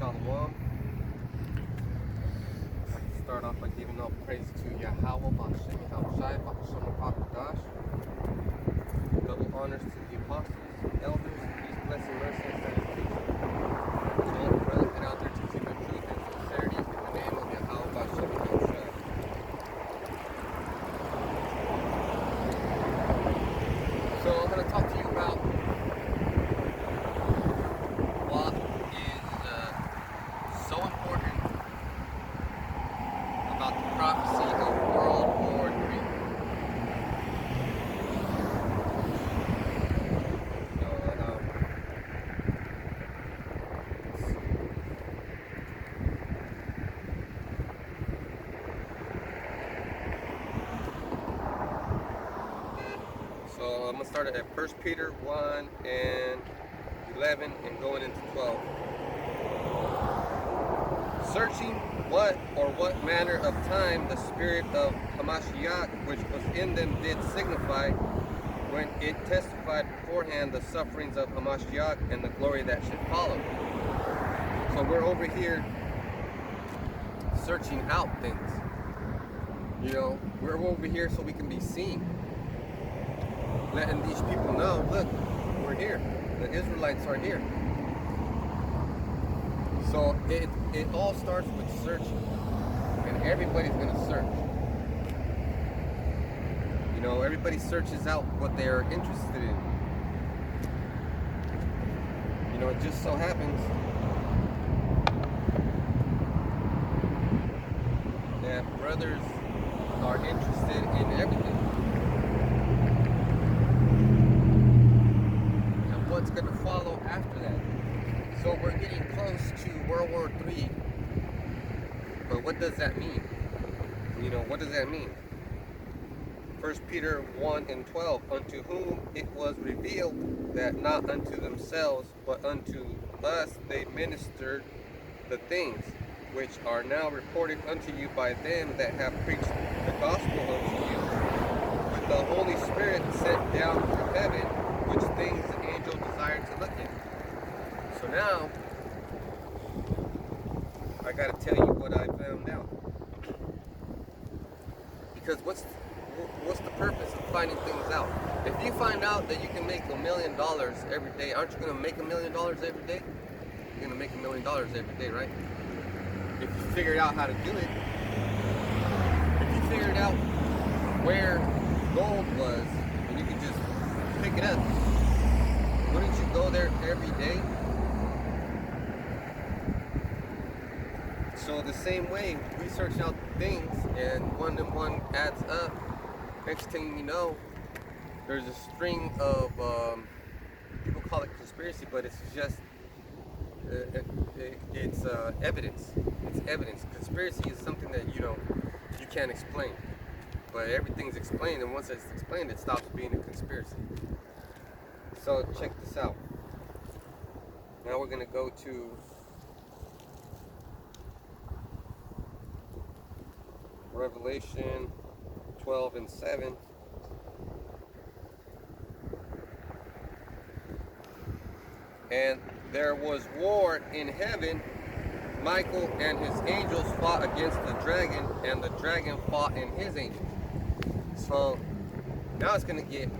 Shalom. I'd like to start off by giving all praise to Yahweh, Ba'ashem, Yahushai, Ba'ashem, Ba'adash. Double honors to the apostles, elders, peace, blessing, mercy, and salutation. To all the brothers that out there teaching the truth and sincerity in the name of Yahweh, Ba'ashem, Yahushai. So I'm going to talk to you about what is so important about the prophecy of World War III. So I'm going to start at 1 Peter 1 and 11 and going into 12. Searching what manner of time the spirit of Hamashiach which was in them did signify, when it testified beforehand the sufferings of Hamashiach and the glory that should follow. So we're over here searching out things. You know, we're over here so we can be seen. Letting these people know, look, we're here. The Israelites are here. So it all starts with searching. And everybody's going to search. You know, everybody searches out what they're interested in. You know, it just so happens that brothers are interested in everything. And what's going to follow after that? So we're getting close to World War III. But what does that mean? You know, what does that mean? 1 Peter 1 and 12, unto whom it was revealed that not unto themselves, but unto us they ministered the things which are now reported unto you by them that have preached the gospel unto you, with the Holy Spirit sent down from heaven, which things the angel desired to look in. So now, I gotta tell you what I found out. Because what's the purpose of finding things out? If you find out that you can make $1 million every day, aren't you gonna make $1 million every day? You're gonna make $1 million every day, right? If you figured out how to do it, if you figured out where gold was and you could just pick it up, wouldn't you go there every day? So the same way, we search out things and one and one adds up. Next thing you know, there's a string of, people call it conspiracy, but it's just, it's evidence. It's evidence. Conspiracy is something that, you know, you can't explain. But everything's explained, and once it's explained, it stops being a conspiracy. So check this out. Now we're going to go to Revelation 12 and 7. And there was war in heaven. Michael and his angels fought against the dragon, and the dragon fought and his angels. So now it's going to get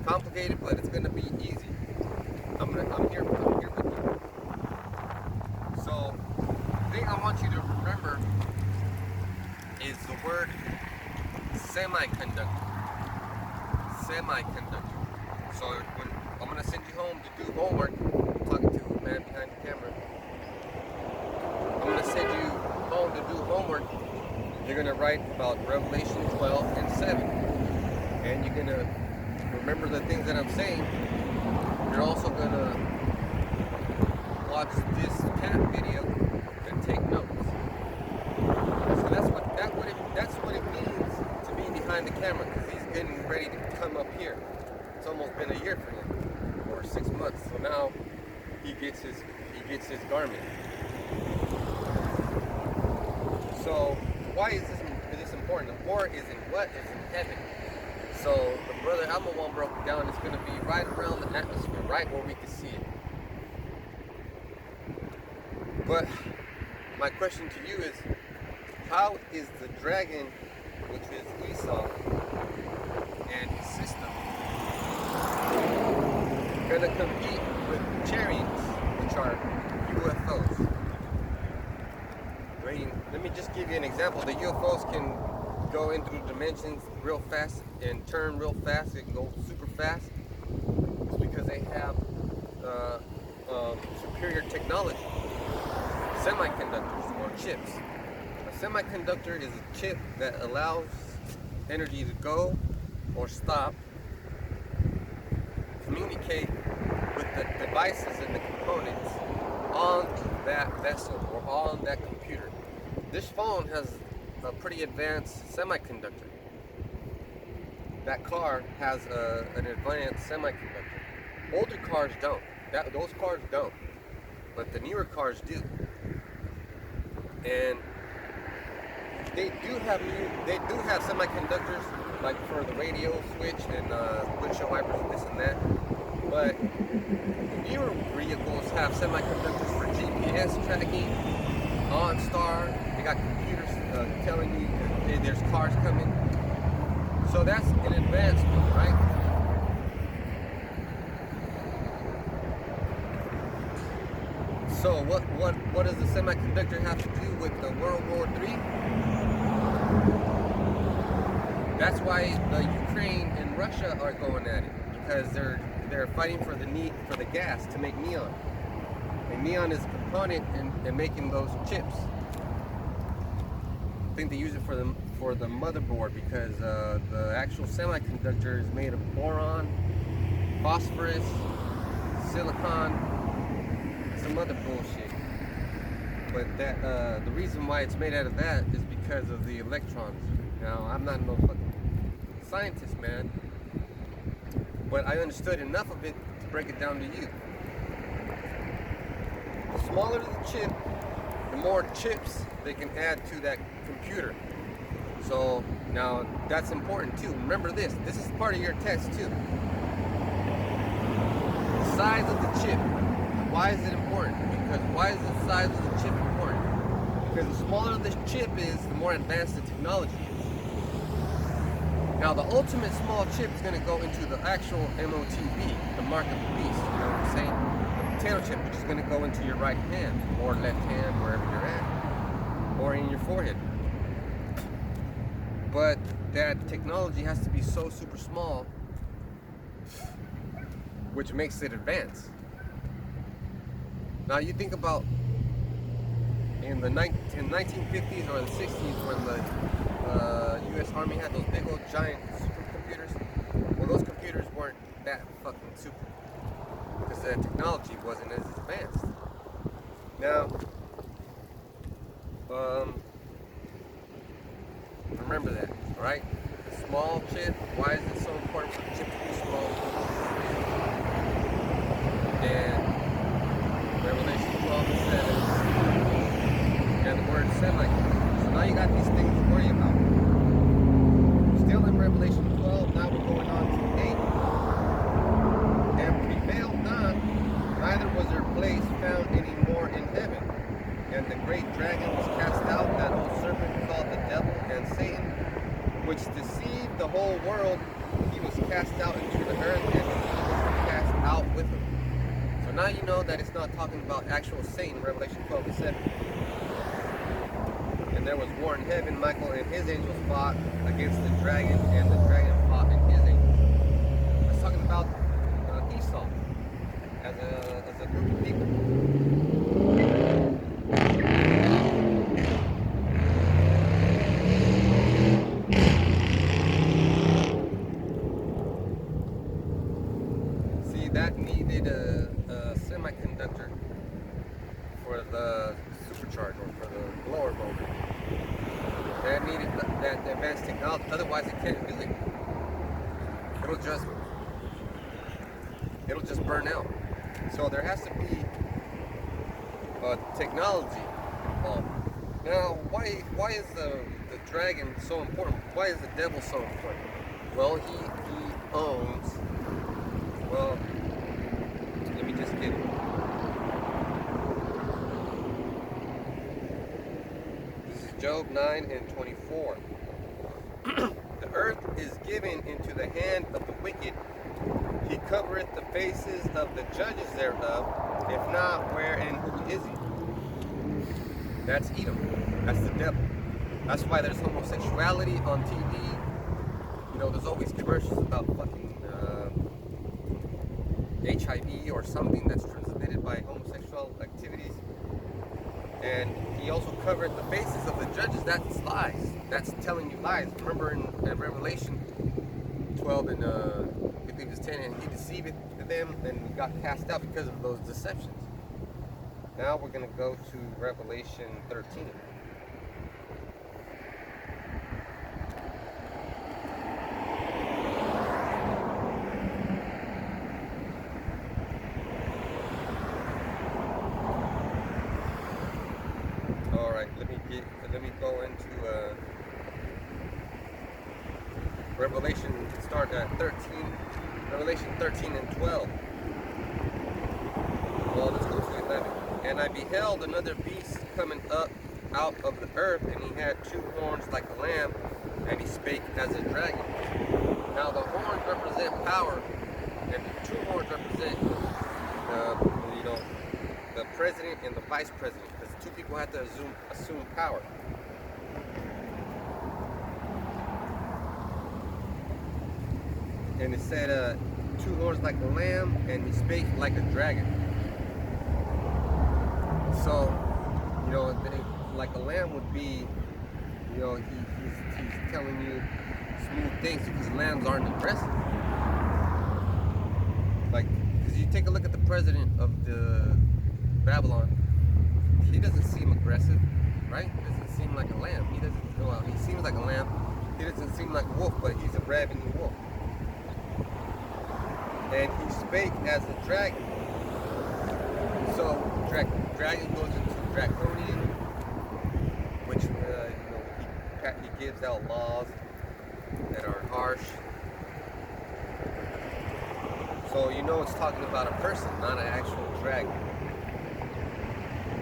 complicated, but it's going to be easy. I'm here with you. So the thing I want you to remember is the word semiconductor. Semiconductor. So when I'm going to send you home to do homework, I'm talking to the man behind the camera. I'm going to send you home to do homework. You're going to write about Revelation 12 and 7. And you're going to remember the things that I'm saying. You're also going to watch this cat video and take notes. So that's what it means to be behind the camera, because he's getting ready to come up here. It's almost been a year for him, or 6 months. So now he gets his garment. So why is this important? The war is in what? It's in heaven. So the brother Alma broke it down. It's going to be right around the atmosphere, right where we can see it. But my question to you is, how is the Dragon, which is Esau, and his system, going to compete with Chariots, which are UFOs? I mean, let me just give you an example. The UFOs can go into the dimensions real fast and turn real fast. It can go super fast. It's because they have superior technology, semiconductors or chips. A semiconductor is a chip that allows energy to go or stop, communicate with the devices and the components on that vessel or on that computer. This phone has a pretty advanced semiconductor. That car has an advanced semiconductor. Older cars don't. Those cars don't. But the newer cars do. And they do have semiconductors, like for the radio switch and windshield wipers and this and that. But newer vehicles have semiconductors for GPS tracking, OnStar. They got computers telling you that there's cars coming. So that's an advancement, right? So what does the semiconductor have to do with the World War III? That's why Ukraine and Russia are going at it, because they're fighting for the gas to make neon. And neon is a component in making those chips. I think they use it for the motherboard, because the actual semiconductor is made of boron, phosphorus, silicon, some other bullshit. But the reason why it's made out of that is because of the electrons. Now, I'm not no fucking scientist, man, but I understood enough of it to break it down to you. The smaller the chip, the more chips they can add to that computer. So now that's important too. Remember this is part of your test too. The size of the chip. Why is it important? Because why is the size of the chip important? Because the smaller the chip is, the more advanced the technology is. Now the ultimate small chip is going to go into the actual MOTB, the mark of the beast, you know what I'm saying? The potato chip, which is going to go into your right hand, or left hand, wherever you're at, or in your forehead. But that technology has to be so super small, which makes it advanced. Now you think about in the 1950s or the 60s when the U.S. Army had those big old giant supercomputers. Well, those computers weren't that fucking super, because the technology wasn't as advanced. Now, remember that, right? The small chip. Why is it so important for the chip to be small? And Revelation 12:7, and the word semiconductor. So now you got these things to worry about. Still in Revelation 12, now we're going on to 8. And prevailed not, neither was their place found any more in heaven. And the great dragon was cast out, that old serpent called the devil and Satan, which deceived the whole world. He was cast out into the earth, and his angels were cast out with him. So now you know that it's not talking about actual Satan, Revelation 12:7. And there was war in heaven. Michael and his angels fought against the dragon, and the dragon fought and his angels. It's talking about Esau as a group of people. See, that needed a semiconductor for the supercharger or for the blower motor. That needed that advanced technology. Otherwise, it can't do it. It'll just burn out. So there has to be technology involved. Now, why is the dragon so important? Why is the devil so important? Well, he owns. Well, let me just get it. Job 9 and 24. The earth is given into the hand of the wicked. He covereth the faces of the judges thereof. If not, where and who is he? That's Edom. That's the devil. That's why there's homosexuality on TV. You know, there's always commercials about fucking HIV or something that's transmitted by homosexual activities. And he also covered the faces of the judges. That's lies. That's telling you lies. Remember in Revelation 12 and I believe it's 10, and he deceived them and got cast out because of those deceptions. Now we're going to go to Revelation 13. Let me go into Revelation. Start at 13. Revelation 13 and 12. Well, let's go to 11. And I beheld another beast coming up out of the earth, and he had two horns like a lamb, and he spake as a dragon. Now the horns represent power, and the two horns represent, the president and the vice president. Two people have to assume power. And it said, two horns like a lamb, and he spake like a dragon. So, like a lamb would be, he's telling you smooth things because lambs aren't aggressive. Like, because you take a look at the president of the Babylon. He doesn't seem aggressive, right? He doesn't seem like a lamb. He seems like a lamb. He doesn't seem like a wolf, but he's a ravening wolf. And he spake as a dragon. So dragon goes into draconian, which he gives out laws that are harsh. So it's talking about a person, not an actual dragon.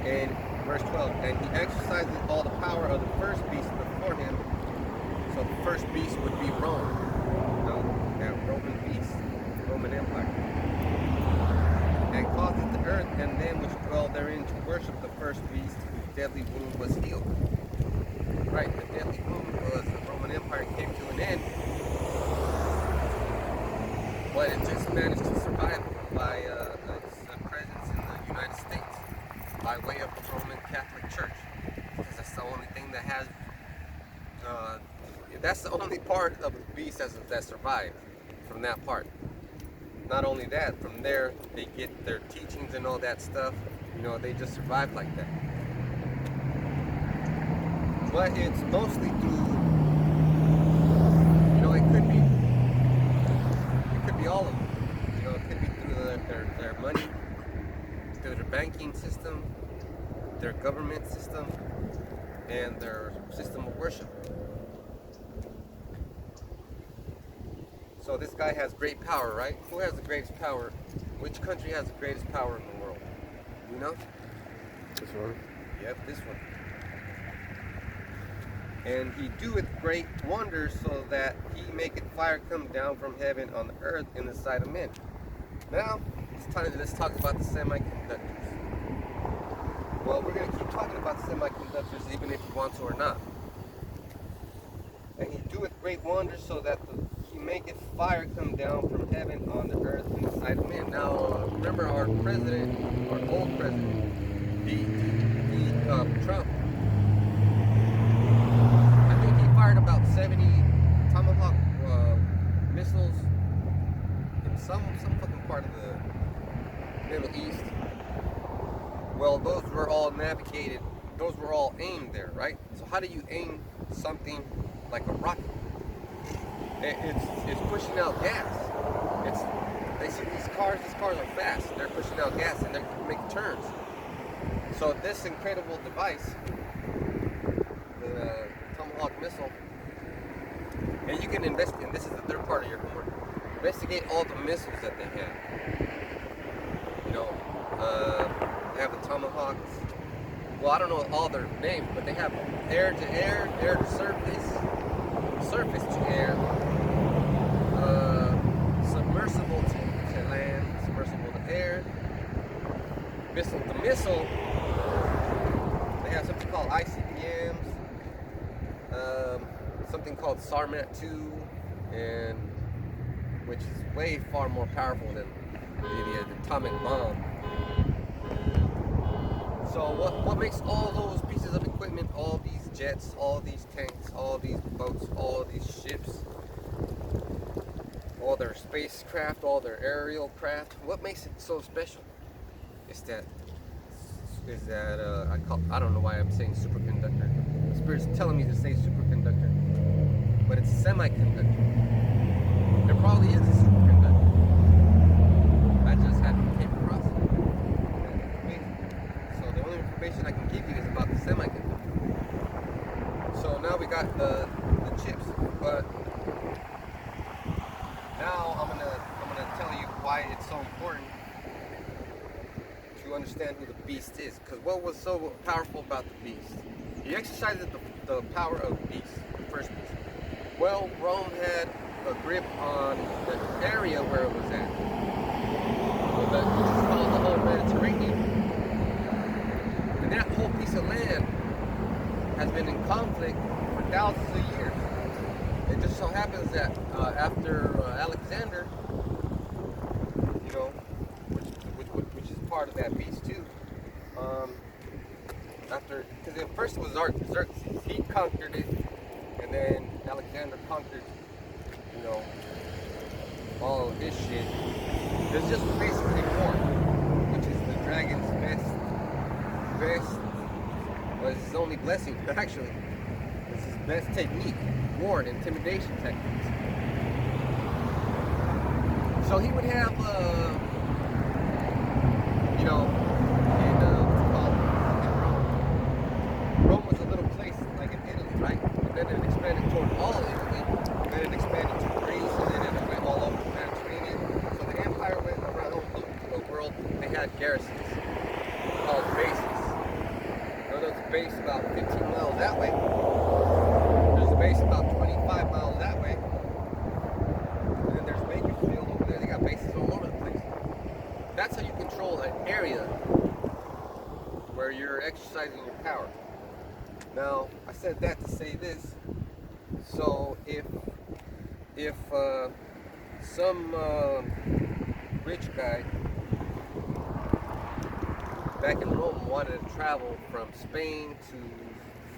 And verse 12, and he exercises all the power of the first beast before him. So the first beast would be Rome, that Roman beast, Roman Empire. And causeth the earth and them which dwell therein to worship the first beast, whose deadly wound was healed. Right, the deadly wound was the Roman Empire came to an end, but it just managed to survive by its presence in the United States. By way of the Roman Catholic Church, because that's the only thing that has, that's the only part of the beast that survived from that part. Not only that, from there they get their teachings and all that stuff. They just survive like that. But it's mostly through, it could be all of them. It could be through their money, through their banking system, their government system, and their system of worship. So this guy has great power, right? Who has the greatest power? Which country has the greatest power in the world? You know? This one? Yep, this one. And he doeth great wonders, so that he maketh fire come down from heaven on the earth in the sight of men. Now, let's talk about the semiconductors. Well, we're going to keep talking about semiconductors even if you want to or not. And he doeth great wonders, so that he maketh fire come down from heaven on the earth in the sight of men. Now, remember our president, our old president, Trump. I think he fired about 70 Tomahawk missiles in some fucking part of the Middle East. Well, those were all navigated. Those were all aimed there, right? So how do you aim something like a rocket? It's pushing out gas. They see these cars are fast. They're pushing out gas and they're making turns. So this incredible device, the Tomahawk missile, and you can investigate, and this is the third part of your homework, investigate all the missiles that they have. They have the Tomahawks, well, I don't know all their names, but they have air to air, air to surface, surface to air, submersible to land, submersible to air, missile to missile. They have something called ICBMs, something called Sarmat-2, and which is way far more powerful than the atomic bomb. So what makes all those pieces of equipment, all these jets, all these tanks, all these boats, all these ships, all their spacecraft, all their aerial craft, what makes it so special is that I don't know why I'm saying superconductor. The Spirit's telling me to say superconductor, but it's semiconductor. There probably is a superconductor. I just haven't came across it. So the only information I can give you is about the semiconductor. So now we got the chips, but now I'm gonna tell you why it's so important to understand who the beast is. Because what was so powerful about the beast? He exercised the power of the beast, the first beast. Well, Rome had a grip on the area where it was at, which is called the whole Mediterranean. And that whole piece of land has been in conflict for thousands of years. It just so happens that after Alexander, you know, which is part of that beast too, because at first it was Xerxes, he conquered it, and then Alexander conquered, you know, all of this shit. There's just basically war, which is the dragon's best, well, it's his only blessing, actually. It's his best technique, war and intimidation techniques. So he would have, you know, Rome was a little place like in Italy, right? And then it expanded toward all of Italy, and then it expanded to Greece, and then it went all over the Mediterranean. So the empire went around the world. They had garrisons called bases. There's a base about 15 miles that way. There's a base about 25 miles that way. And then there's Bakersfield over there. They got bases all over the place. That's how you control an area where you're exercising your power. Now, I said that to say this. So if some rich guy back in Rome wanted to travel from Spain to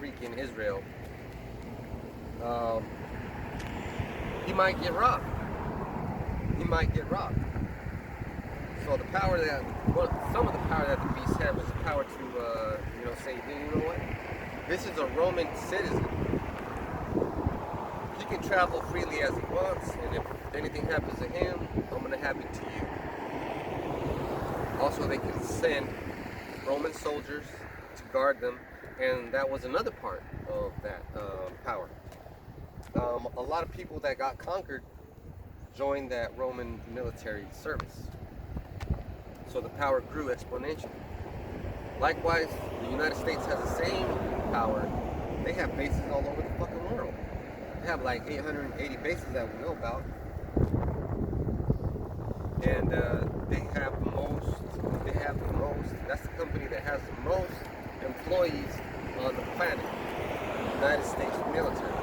freaking Israel, he might get robbed. So the power that, some of the power that the beast had was the power to, say, you know what? This is a Roman citizen. He can travel freely as he wants, and if anything happens to him, I'm going to happen to you. Also, they can send Roman soldiers to guard them, and that was another part of that power. A lot of people that got conquered joined that Roman military service. So the power grew exponentially. Likewise, the United States has the same power. They have bases all over the fucking world. They have like 880 bases that we know about. And they have the most, that's the company that has the most employees on the planet, the United States military.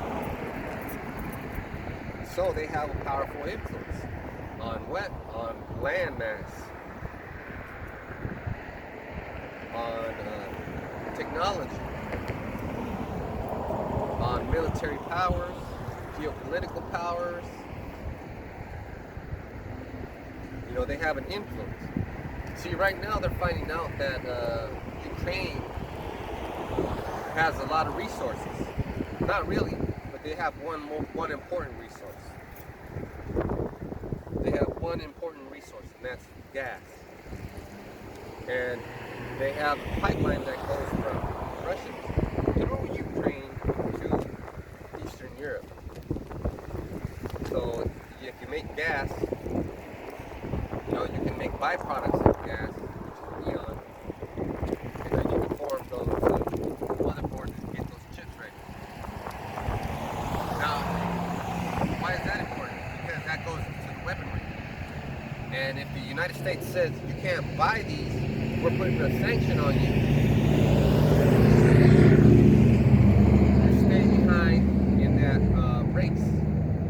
So they have a powerful influence on land mass, on technology, on military powers, geopolitical powers. You know, they have an influence. See, right now they're finding out that Ukraine has a lot of resources. Not really, but they have one important resource. They have one important resource, and that's gas. And they have a pipeline that goes from Russia through Ukraine to Eastern Europe. So if you make gas, you can make byproducts of gas, which is neon, and then you can form those United States says you can't buy these, we're putting a sanction on you. You stay behind in that race,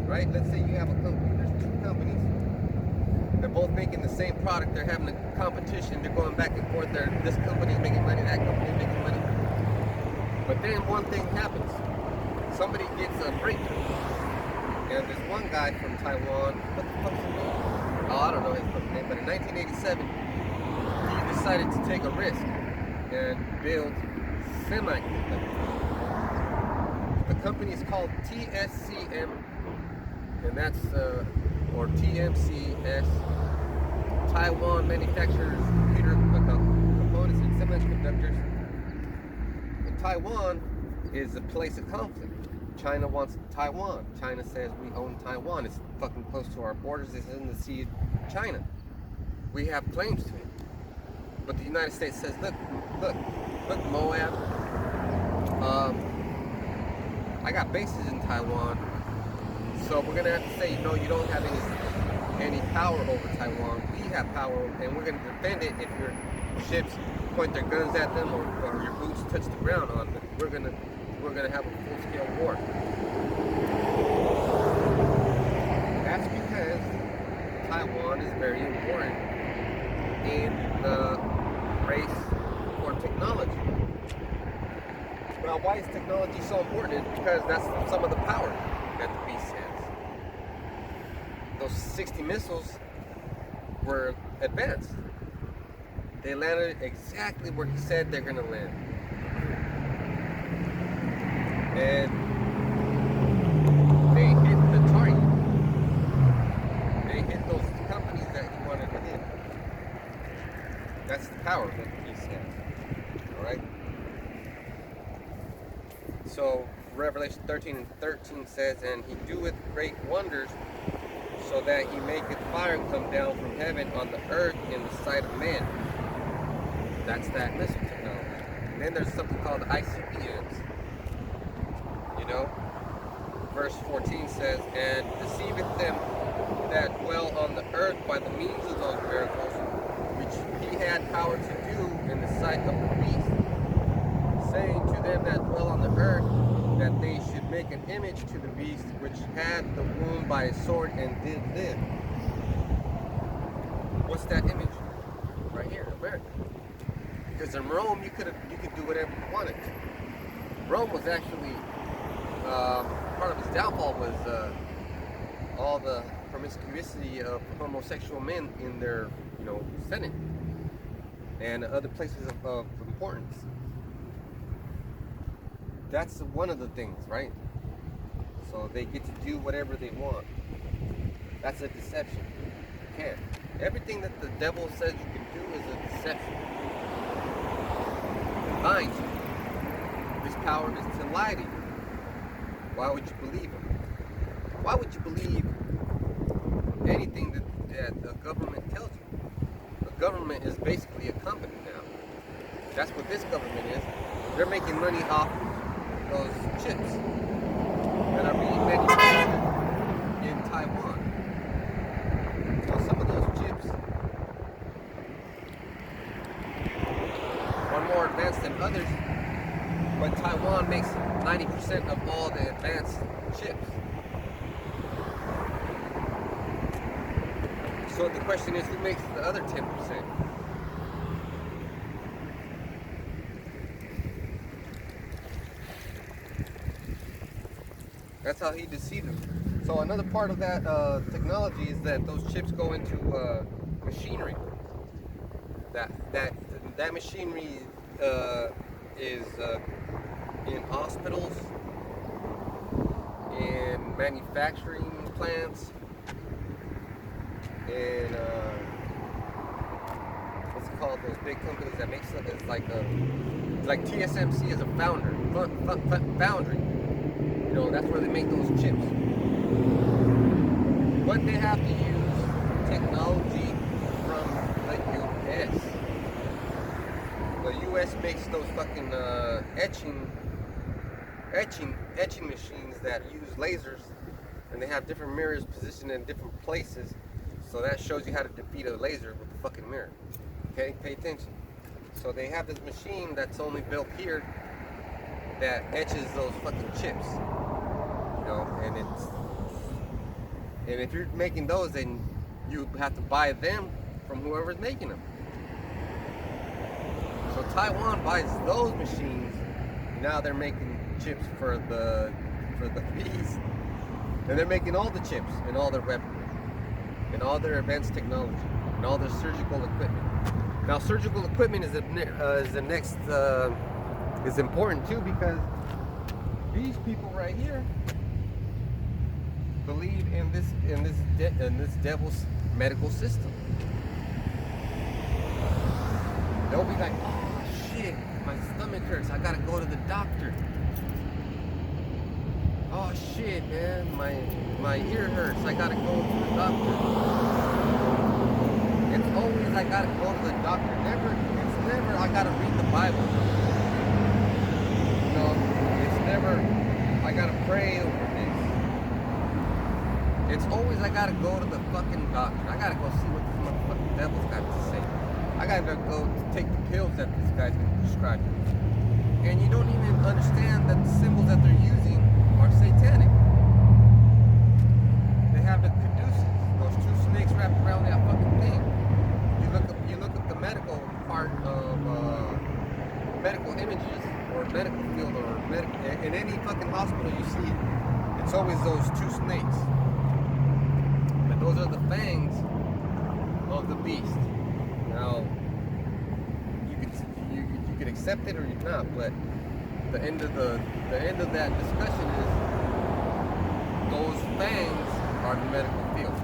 right? Let's say you have a company, there's two companies. They're both making the same product. They're having a competition. They're going back and forth. This company's making money, that company's making money. But then one thing happens. Somebody gets a breakthrough. And there's one guy from Taiwan, what the fuck's his name? Oh, I don't know his fucking name, but in 1987, he decided to take a risk and build semiconductors. The company is called TSCM, and that's, or TMCS, Taiwan Manufacturers Computer Components and Semiconductors. And Taiwan is a place of conflict. China wants Taiwan. China says we own Taiwan. It's fucking close to our borders. It's in the Sea of China. We have claims to it. But the United States says, look, Moab. I got bases in Taiwan. So we're gonna have to say, no, you don't have any power over Taiwan. We have power, and we're gonna defend it if your ships point their guns at them or your boots touch the ground on them. We're gonna have a full-scale war. That's because Taiwan is very important in the race for technology. Now, why is technology so important? It's because that's some of the power that the beast has. Those 60 missiles were advanced. They landed exactly where he said they're going to land. And they hit the target. They hit those companies that he wanted to hit. That's the power that the beast has. Alright? So, Revelation 13:13 says, and he doeth great wonders, so that he maketh fire come down from heaven on the earth in the sight of men. That's that missile technology. And then there's something called ICBMs. You know? Verse 14 says, and deceiveth them that dwell on the earth by the means of those miracles, which he had power to do in the sight of the beast, saying to them that dwell on the earth, that they should make an image to the beast which had the wound by a sword and did live. What's that image? Right here, America. Because in Rome, you could do whatever you wanted. Rome was actually part of its downfall was all the promiscuity of homosexual men in their, Senate and other places of importance. That's one of the things, right? So they get to do whatever they want. That's a deception. You can't. Everything that the devil says you can do is a deception. It binds you. His power is to lie to you. Why would you believe him? Why would you believe anything that the government tells you? The government is basically a company now. That's what this government is. They're making money off those chips that are being manufactured in Taiwan. So some of those chips are more advanced than others, but Taiwan makes 90% of all the advanced chips. So the question is, who makes the other 10%? That's how he deceived them. So another part of that technology is that those chips go into machinery. That machinery is in hospitals, in manufacturing plants, in what's it called? Those big companies that make stuff. It's like TSMC is a foundry. That's where they make those chips. But they have to use technology from the U.S. The U.S. makes those fucking etching machines that use lasers, and they have different mirrors positioned in different places, So that shows you how to defeat a laser with a fucking mirror. Okay, pay attention. So they have this machine that's only built here that etches those fucking chips. You know, and if you're making those, then you have to buy them from whoever's making them. So Taiwan buys those machines. Now they're making chips for the bees, and they're making all the chips and all their weaponry and all their advanced technology and all their surgical equipment. Now, surgical equipment is the next is important too, because these people right here believe in this devil's medical system. They'll be like, oh shit, my stomach hurts, I gotta go to the doctor. Oh shit, man, my ear hurts, I gotta go to the doctor. It's always I gotta go to the doctor. It's never I gotta read the Bible. No, it's never I gotta pray over this. It's always I gotta go to the fucking doctor. I gotta go see what this motherfucking devil's got to say. I gotta go take the pills that this guy's gonna prescribe me. And you don't even understand that the symbols that they're using are satanic. They have the caduceus, those two snakes wrapped around that fucking thing. You look up the medical part of medical images or medical field or in any fucking hospital you see it. It's always those two snakes. And those are the fangs of the beast. Now, you could accept it or you not, but the end of that discussion is those fangs are the medical field.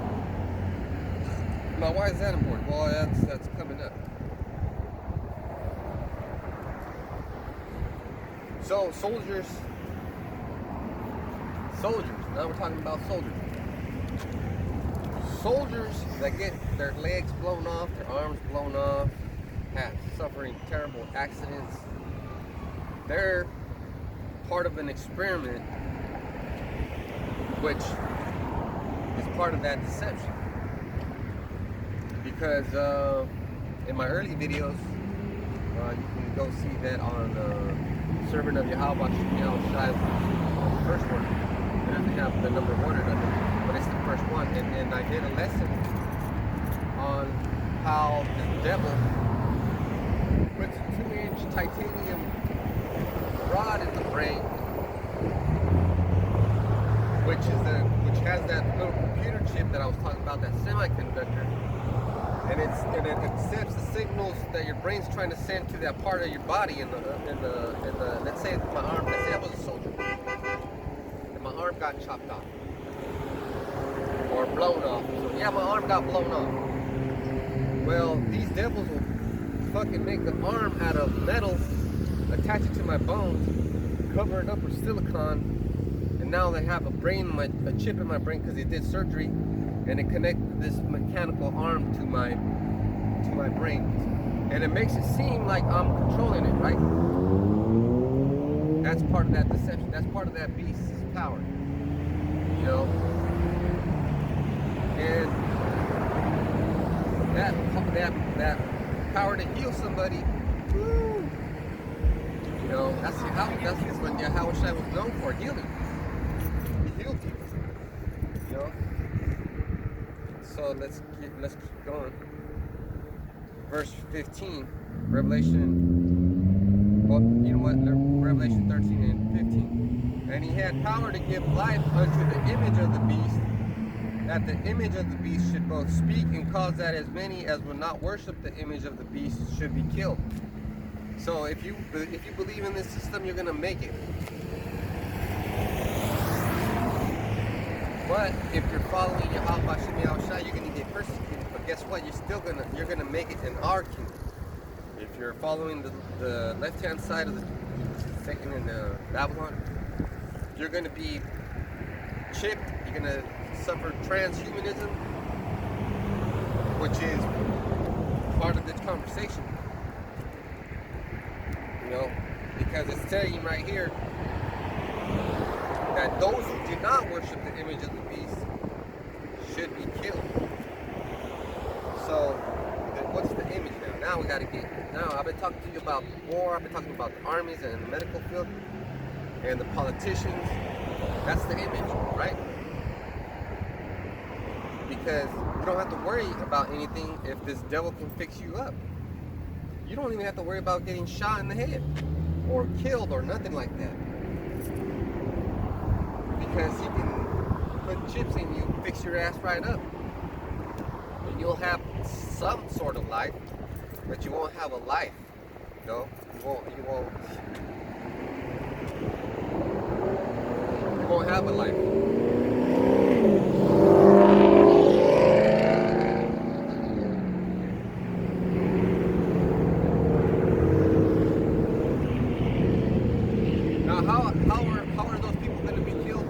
Now, why is that important? Well, that's coming up. So soldiers. Now we're talking about soldiers. Soldiers that get their legs blown off, their arms blown off, suffering terrible accidents. They're part of an experiment, which is part of that deception. Because in my early videos, you can go see that on Servant of Yahweh Shai, the first one. It doesn't have the number 1 or nothing, but it's the first one. And I did a lesson on how the devil puts a 2-inch titanium rod in the brain, which has that little computer chip that I was talking about, that semiconductor, and it accepts the signals that your brain's trying to send to that part of your body in the let's say my arm. Let's say I was a soldier and my arm got chopped off or blown off. So yeah, my arm got blown off. Well, these devils will fucking make the arm out of metal, attach it to my bones, cover it up with silicone, and now they have a chip in my brain because they did surgery, and it connected this mechanical arm to my brain, and it makes it seem like I'm controlling it, right? That's part of that deception. That's part of that beast's power, you know. And that power to heal somebody, woo, you know, that's when Yahweh Shai was known for, healing. He healed people, you know. So let's keep going. Verse 15, Revelation. Well, you know what? Revelation 13 and 15. And he had power to give life unto the image of the beast, that the image of the beast should both speak and cause that as many as will not worship the image of the beast should be killed. So if you believe in this system, you're gonna make it. But if you're following Yahweh Shem Shai, you're gonna get persecuted. But guess what? You're gonna make it in our kingdom. If you're following the left-hand side of the Satan in Babylon, you're gonna be chipped. You're gonna suffer transhumanism, which is part of this conversation. You know, because it's telling you right here that those who do not worship the image of the beast should be killed. So, then what's the image now? Now we got to get. Now I've been talking to you about war. I've been talking about the armies and the medical field and the politicians. That's the image, right? Because you don't have to worry about anything if this devil can fix you up. You don't even have to worry about getting shot in the head or killed or nothing like that. Because he can put chips in you, fix your ass right up. And you'll have some sort of life, but you won't have a life. You won't have a life. Now, how are those people going to be killed?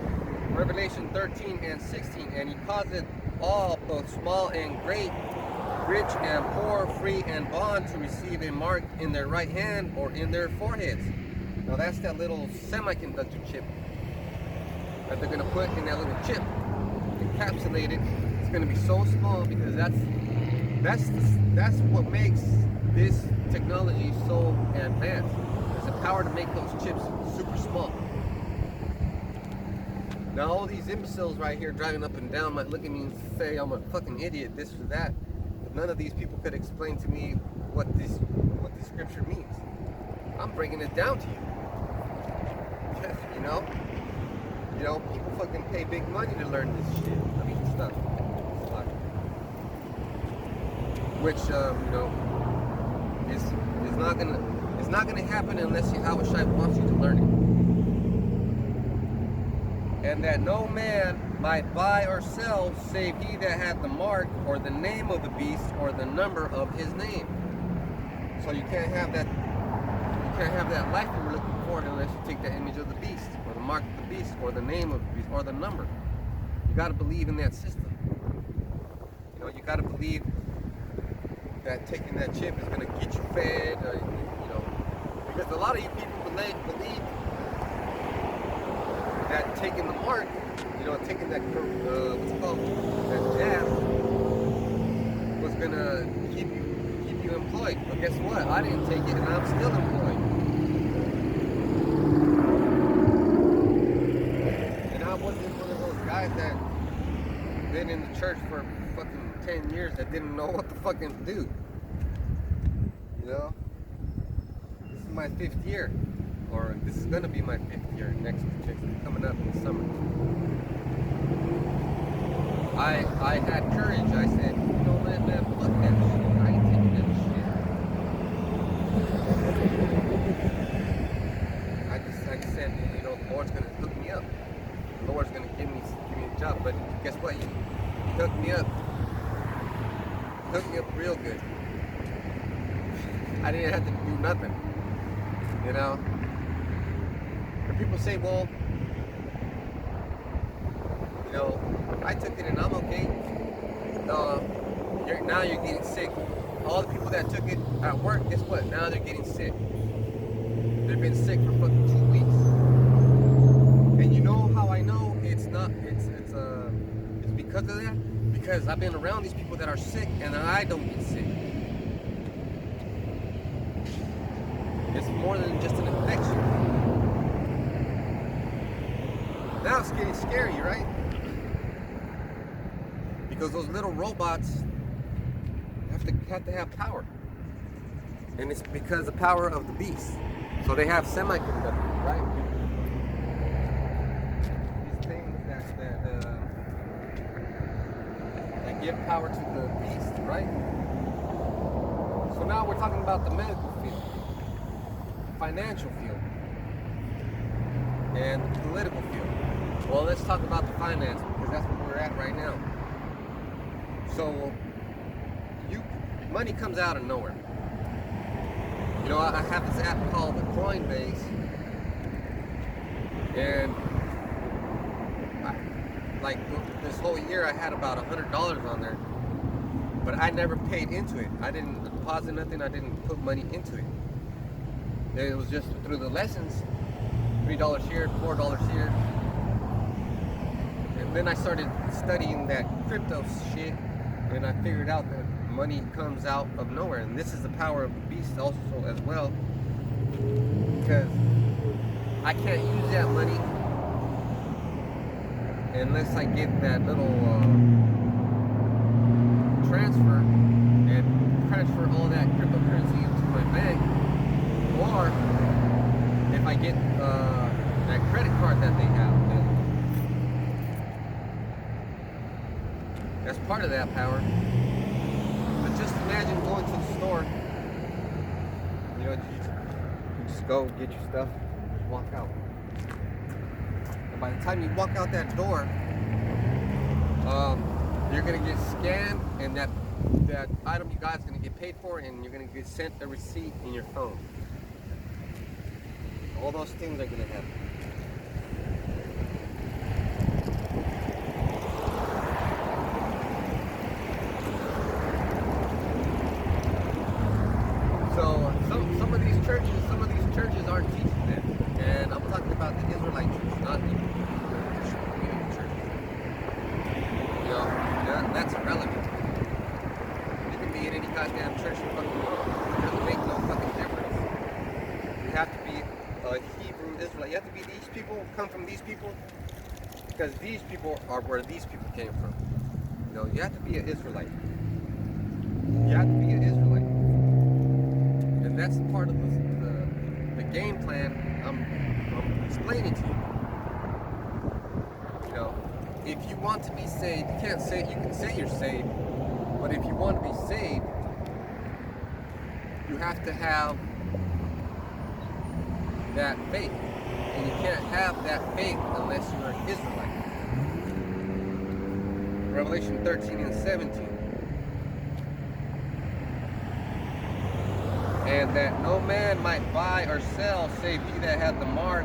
Revelation 13 and 16, and he causeth all, both small and great, rich and poor, free and bond, to receive a mark in their right hand or in their foreheads. Now that's that little semiconductor chip that they're going to put in that little chip, encapsulated. It's going to be so small because that's what makes this technology so advanced. It's the power to make those chips super small. Now all these imbeciles right here driving up and down might look at me and say I'm a fucking idiot, this or that. But none of these people could explain to me what this scripture means. I'm breaking it down to you. You know, people fucking pay big money to learn this shit. I mean stuff. Which is not gonna happen unless Yahweh Shai wants you to learn it. And that no man might buy or sell save he that hath the mark or the name of the beast or the number of his name. So you can't have that life you were looking for unless you take the image of the beast or the mark of the beast or the name of the beast or the number. You got to believe in that system. You got to believe that taking that chip is going to get you fed. Because a lot of you people believe that taking the mark, taking that that jab was gonna keep you employed. But guess what? I didn't take it, and I'm still employed. And I wasn't one of those guys that been in the church for fucking 10 years that didn't know what to fucking do. This is my 5th year. Or this is gonna be my 5th year next coming up in the summer. I had courage. I said, man, fuck that shit. I ain't taking that shit. I just said, the Lord's gonna hook me up. The Lord's gonna give me a job. But guess what? He hooked me up. He hooked me up real good. I didn't have to do nothing. People say, well, I took it and I'm okay. Now you're getting sick. All the people that took it at work, guess what? Now they're getting sick. They've been sick for fucking 2 weeks. And you know how I know it's because of that? Because I've been around these people that are sick and I don't get sick. It's more than just an infection. Now it's getting scary, right? Because those little robots have to have power. And it's because the power of the beast. So they have semiconductors, right? These things that give power to the beast, right? So now we're talking about the medical field, financial field, and the political field. Well, let's talk about the finance because that's where we're at right now. So, money comes out of nowhere. I have this app called the Coinbase, and this whole year I had about $100 on there, but I never paid into it. I didn't deposit nothing. I didn't put money into it. It was just through the lessons, $3 here, $4 here. And then I started studying that crypto shit, and I figured out that money comes out of nowhere. And this is the power of the beast also as well. Because I can't use that money unless I get that little transfer and transfer all that cryptocurrency into my bank, or if I get that credit card that they have. That's part of that power. But just imagine going to the store. You know, you just go get your stuff, just walk out. And by the time you walk out that door, you're gonna get scanned, and that item you got is gonna get paid for, and you're gonna get sent a receipt in your phone. All those things are gonna happen. So some of these churches aren't teaching that, and I'm talking about the Israelite church, not the Christian community church. You know, that's irrelevant. You can be in any goddamn church in the fucking world. It doesn't make no fucking difference. You have to be a Hebrew Israelite. You have to be these people, come from these people, because these people are where these people came from. You know, you have to be an Israelite. You have to be an Israelite. And that's part of the game plan I'm explaining to you. You know, if you want to be saved, you can say you're saved, but if you want to be saved, you have to have that faith. And you can't have that faith unless you're an Israelite. Revelation 13 and 17. And that no man might buy or sell save he that hath the mark